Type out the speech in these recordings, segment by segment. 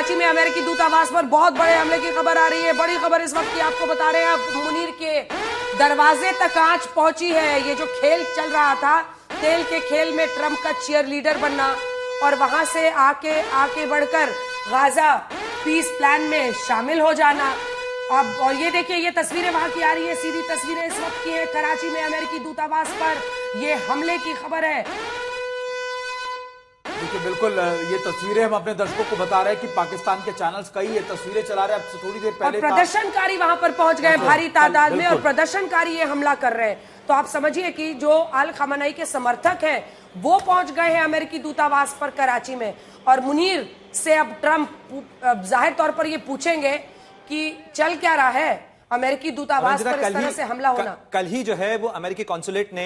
कराची में अमेरिकी दूतावास पर बहुत बड़े हमले की खबर आ रही है। बड़ी खबर इस वक्त की आपको बता रहे हैं। अब मुनीर के दरवाजे तक आंच पहुंची है। ये जो खेल चल रहा था, तेल के खेल में ट्रंप का चीयर लीडर बनना और वहां से आके बढ़कर गाजा पीस प्लान में शामिल हो जाना। अब और ये देखिए, ये तस्वीरें वहां की आ रही है, सीधी तस्वीरें इस वक्त की है। कराची में अमेरिकी दूतावास पर ये हमले की खबर है। देखिए, बिल्कुल ये तस्वीरें हम अपने दर्शकों को बता रहे हैं कि पाकिस्तान के चैनल्स कई ये तस्वीरें चला रहे हैं। अब थोड़ी देर पहले प्रदर्शनकारी वहां पर पहुंच गए भारी तादाद में और प्रदर्शनकारी ये हमला कर रहे हैं। तो आप समझिए कि जो अल खamenei के समर्थक हैं वो पहुंच गए हैं अमेरिकी दूतावास पर कराची में। और मुनीर से अब ट्रंप जाहिर तौर पर ये पूछेंगे कि चल क्या रहा है अमेरिकी दूतावास पर इस तरह से हमला होना। कल ही जो है वो अमेरिकी कॉन्सुलेट ने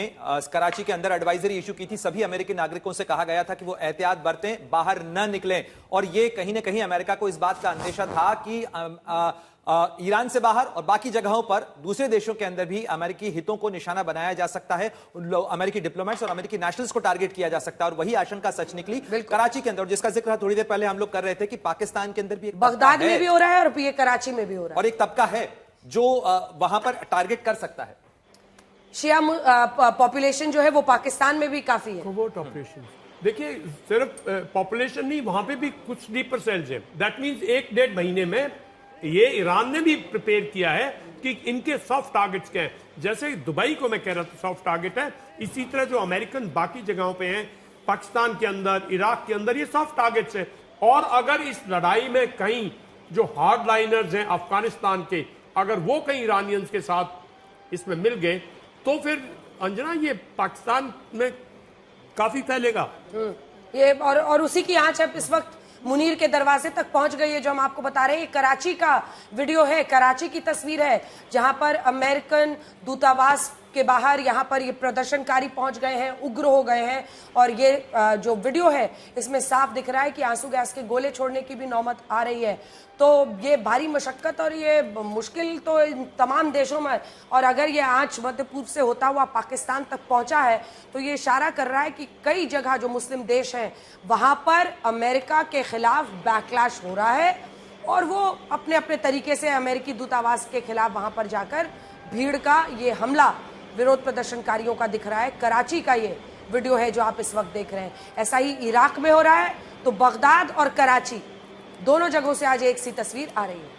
कराची के अंदर एडवाइजरी इशू की थी। सभी अमेरिकी नागरिकों से कहा गया था कि वो एहतियात बरतें, बाहर न निकलें। और ये कहीं ना कहीं अमेरिका को इस बात का अंदेशा था कि ईरान से बाहर और बाकी जगहों पर दूसरे देशों के अंदर भी अमेरिकी हितों को निशाना बनाया जा सकता है। अमेरिकी डिप्लोमेट्स और अमेरिकी नेशनल्स को टारगेट किया जा सकता है। और वही आशंका सच निकली कराची के अंदर, जिसका जिक्र थोड़ी देर पहले हम लोग कर रहे थे कि पाकिस्तान के अंदर भी बगदाद में भी हो रहा है और ये कराची में भी हो रहा है। और एक तबका है जो वहां पर टारगेट कर सकता है। शिया पॉपुलेशन जो है वो पाकिस्तान में भी काफी है। कोवर्ट ऑपरेशन, देखिए सिर्फ पॉपुलेशन नहीं, वहां पे भी कुछ स्लीपर सेल्स हैं। दैट मींस 1-1.5 महीने में ये ईरान ने भी प्रिपेयर किया है कि इनके सॉफ्ट टारगेट्स क्या हैं। जैसे दुबई को मैं कह रहा था सॉफ्ट टारगेट है, इसी तरह जो अमेरिकन बाकी जगहों पे हैं, पाकिस्तान के अंदर, इराक के अंदर, ये सॉफ्ट टारगेट्स हैं। और अगर इस लड़ाई में कहीं जो हार्ड लाइनर्स हैं अफगानिस्तान के, अगर वो कहीं ईरानियंस के साथ इसमें मिल गए तो फिर अंजना ये पाकिस्तान में काफी फैलेगा। ये और उसी की आंच अब इस वक्त मुनीर के दरवाजे तक पहुंच गई है, जो हम आपको बता रहे हैं। ये कराची का वीडियो है, कराची की तस्वीर है, जहां पर अमेरिकन दूतावास के बाहर यहाँ पर ये प्रदर्शनकारी पहुंच गए हैं, उग्र हो गए हैं। और ये जो वीडियो है इसमें साफ दिख रहा है कि आंसू गैस के गोले छोड़ने की भी नौबत आ रही है। तो ये भारी मशक्कत और ये मुश्किल तो इन तमाम देशों में, और अगर ये आंच मध्य पूर्व से होता हुआ पाकिस्तान तक पहुंचा है तो ये इशारा कर रहा है कि कई जगह जो मुस्लिम देश हैं वहां पर अमेरिका के खिलाफ बैकलैश हो रहा है और वो अपने अपने तरीके से अमेरिकी दूतावास के खिलाफ वहां पर जाकर भीड़ का ये हमला विरोध प्रदर्शनकारियों का दिख रहा है। कराची का ये वीडियो है जो आप इस वक्त देख रहे हैं। ऐसा ही इराक में हो रहा है। तो बगदाद और कराची दोनों जगहों से आज एक सी तस्वीर आ रही है।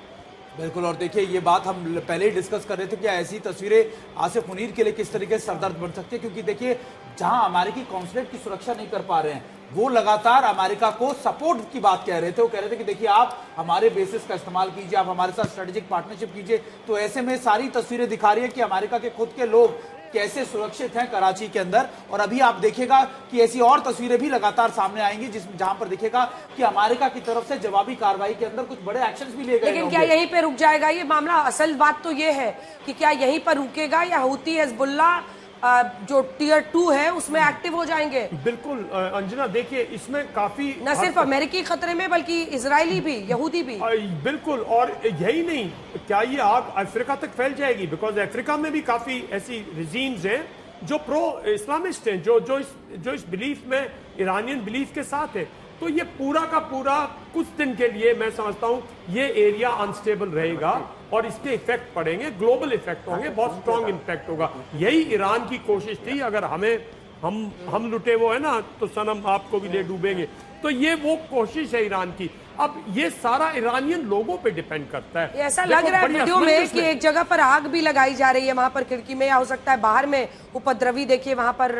बिल्कुल। और देखिए, ये बात हम पहले ही डिस्कस कर रहे थे कि ऐसी तस्वीरें आसिफ मुनीर के लिए किस तरीके से सरदर्द बन सकती है। क्योंकि देखिए, जहां अमेरिकी कॉन्सुलेट की सुरक्षा नहीं कर पा रहे हैं, वो लगातार अमेरिका को सपोर्ट की बात कह रहे थे। वो कह रहे थे कि देखिए, आप हमारे बेसिस का इस्तेमाल कीजिए, आप हमारे साथ स्ट्रेटेजिक पार्टनरशिप कीजिए। तो ऐसे में सारी तस्वीरें दिखा रही है कि अमेरिका के खुद के लोग कैसे सुरक्षित हैं कराची के अंदर। और अभी आप देखिएगा कि ऐसी और तस्वीरें भी लगातार सामने आएंगी जहां पर दिखेगा कि अमेरिका की तरफ से जवाबी कार्रवाई के अंदर कुछ बड़े एक्शंस भी लिए गए। लेकिन क्या यहीं पे रुक जाएगा ये मामला? असल बात तो ये है कि क्या यहीं पर रुकेगा या हूती हिजबुल्लाह जो टियर 2 है उसमें एक्टिव हो जाएंगे? बिल्कुल अंजना, देखिए इसमें काफी न सिर्फ अमेरिकी खतरे में बल्कि इजरायली भी, यहूदी भी। बिल्कुल। और यही नहीं, क्या ये आग अफ्रीका तक फैल जाएगी? बिकॉज अफ्रीका में भी काफी ऐसी रिजीम्स हैं जो प्रो इस्लामिस्ट हैं, जो इस बिलीफ में, ईरानियन बिलीफ के साथ है। तो ये पूरा का पूरा कुछ दिन के लिए मैं समझता हूं ये एरिया अनस्टेबल रहेगा और इसके इफेक्ट पड़ेंगे, ग्लोबल इफेक्ट होंगे, बहुत स्ट्रॉन्ग इम्पैक्ट होगा। यही ईरान की कोशिश थी, अगर हम लुटे वो है ना तो सनम आपको भी ले डूबेंगे। तो ये वो कोशिश है ईरान की। अब ये सारा ईरानियन लोगों पे डिपेंड करता है। ऐसा लग रहा है वीडियो में कि एक जगह पर आग भी लगाई जा रही है वहां पर खिड़की में, या हो सकता है बाहर में उपद्रवी देखिए वहां पर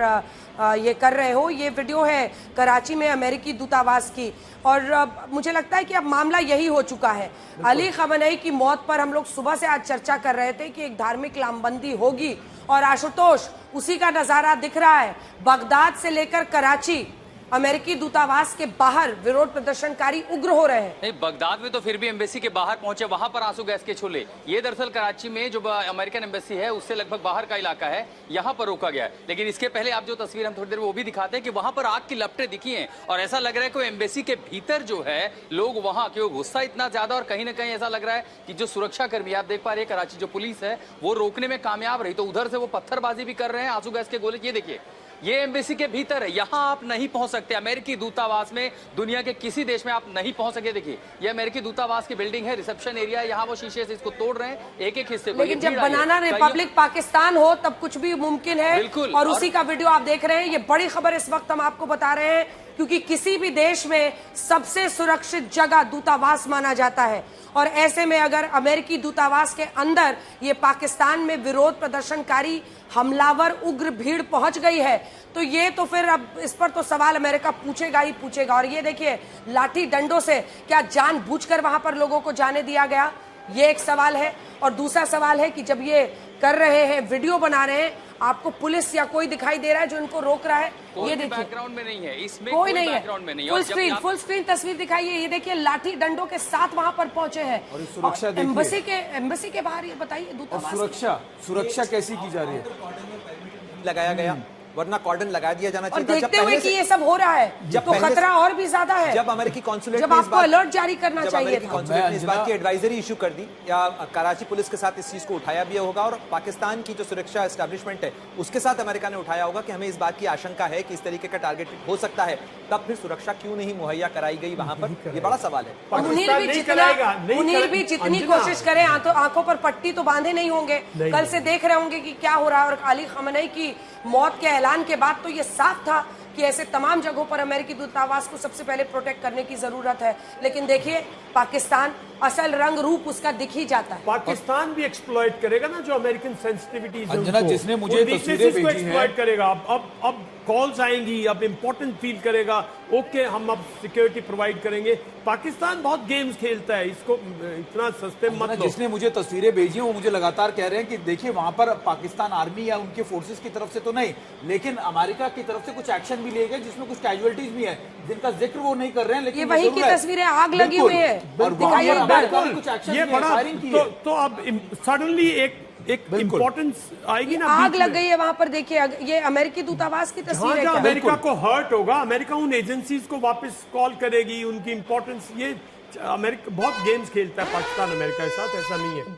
ये कर रहे हो। ये वीडियो है कराची में अमेरिकी दूतावास की। और मुझे लगता है कि अब मामला यही हो चुका है। अली खamenei की मौत पर हम लोग सुबह से आज चर्चा कर रहे थे कि एक धार्मिक लामबंदी होगी, और आशुतोष उसी का नजारा दिख रहा है। बगदाद से लेकर कराची अमेरिकी दूतावास के बाहर विरोध प्रदर्शनकारी उग्र हो रहे हैं। नहीं, बगदाद में तो फिर भी एम्बेसी के बाहर पहुंचे, वहां पर आंसू गैस के छोले। ये दरअसल कराची में जो अमेरिकन एम्बेसी है उससे लगभग बाहर का इलाका है, यहां पर रोका गया है। लेकिन इसके पहले आप जो तस्वीर हम थोड़ी देर में वो भी दिखाते हैं कि वहां पर आग की लपटें दिखी हैं और ऐसा लग रहा है कि एम्बेसी के भीतर जो है लोग वहां क्यों गुस्सा इतना ज्यादा, और कहीं ना कहीं ऐसा लग रहा है कि जो सुरक्षा कर्मी आप देख पा रहे हैं कराची जो पुलिस है वो रोकने में कामयाब रही, तो उधर से वो पत्थरबाजी भी कर रहे हैं, आंसू गैस के गोले। ये देखिए ये एम्बेसी के भीतर है, यहाँ आप नहीं पहुंच सकते। अमेरिकी दूतावास में दुनिया के किसी देश में आप नहीं पहुंच सके। देखिए ये अमेरिकी दूतावास की बिल्डिंग है, रिसेप्शन एरिया, यहाँ वो शीशे से इसको तोड़ रहे हैं एक एक हिस्से को। लेकिन जब बनाना रिपब्लिक पाकिस्तान हो तब कुछ भी मुमकिन है। बिल्कुल। और उसी का वीडियो आप देख रहे हैं। ये बड़ी खबर इस वक्त हम आपको बता रहे हैं, क्योंकि किसी भी देश में सबसे सुरक्षित जगह दूतावास माना जाता है। और ऐसे में अगर अमेरिकी दूतावास के अंदर ये पाकिस्तान में विरोध प्रदर्शनकारी हमलावर उग्र भीड़ पहुंच गई है, तो ये तो फिर अब इस पर तो सवाल अमेरिका पूछेगा ही पूछेगा। और ये देखिए लाठी डंडों से क्या जानबूझकर वहां पर लोगों को जाने दिया गया, ये एक सवाल है। और दूसरा सवाल है कि जब ये कर रहे हैं, वीडियो बना रहे हैं, आपको पुलिस या कोई दिखाई दे रहा है जो इनको रोक रहा है? ये देखिए बैकग्राउंड में नहीं है, इसमें कोई नहीं है। फुल और स्क्रीन तस्वीर दिखाइए। ये देखिए लाठी डंडों के साथ वहां पर पहुंचे हैं। और सुरक्षा देखिए, एम्बेसी के बाहर। ये बताइए दूतावास सुरक्षा कैसी की जा रही है? लगाया गया, वरना कॉर्डन लगा दिया जाना और चाहिए था। देखते हुए कि ये सब हो रहा है तो खतरा और भी ज्यादा है। जब अमेरिकी कॉन्सुलेट जब आपको अलर्ट जारी करना जब चाहिए अमेरिकी था। कॉन्सुलेट ने इस बात की एडवाइजरी इशू कर दी या कराची पुलिस के साथ इस चीज को उठाया भी होगा, और पाकिस्तान की जो सुरक्षा एस्टैब्लिशमेंट है उसके साथ अमेरिका ने उठाया होगा कि हमें इस बात की आशंका है कि इस तरीके का टारगेट हो सकता है, तब फिर सुरक्षा क्यों नहीं मुहैया कराई गई वहां पर? ये बड़ा सवाल है। मुनीर भी जितनी कोशिश करे आंखों पर पट्टी तो बांधे नहीं होंगे। कल से देख रहे होंगे कि क्या हो रहा है। और अली खamenei की मौत के ऐलान के बाद तो ये साफ था कि ऐसे तमाम जगहों पर अमेरिकी दूतावास को सबसे पहले प्रोटेक्ट करने की जरूरत है। लेकिन देखिए पाकिस्तान असल रंग रूप उसका दिख ही जाता है। पाकिस्तान भी एक्सप्लॉइट करेगा ना जो अमेरिकन सेंसिटिविटीज अंजना, जिसने मुझे तस्वीरें भेजी हैं, एक्सप्लॉइट करेगा। अब कॉल्स आएंगी, अब इंपॉर्टेंट फील करेगा, ओके हम अब सिक्योरिटी प्रोवाइड करेंगे। पाकिस्तान बहुत गेम्स खेलता है, इसको इतना सस्ते मत लो। जिसने मुझे तस्वीरें भेजी हैं वो मुझे लगातार कह रहे हैं कि देखिए वहां पर पाकिस्तान आर्मी या उनके फोर्सेस की तरफ से तो नहीं, लेकिन अमेरिका की तरफ से कुछ एक्शन भी लिए गए जिसमें कुछ कैजुअलिटीज भी है जिनका जिक्र वो नहीं कर रहे हैं। लेकिन ये वही की तस्वीरें, आग लगी हुई है। और दिखाइए ये बड़ा तो अब सडनली एक इम्पोर्टेंस आएगी ना, आग लग गई है वहां पर। देखिए ये अमेरिकी दूतावास की तस्वीर है। अमेरिका को हर्ट होगा, अमेरिका उन एजेंसीज को वापस कॉल करेगी, उनकी इंपॉर्टेंस। ये अमेरिका बहुत गेम्स खेलता है पाकिस्तान अमेरिका के साथ, ऐसा नहीं है।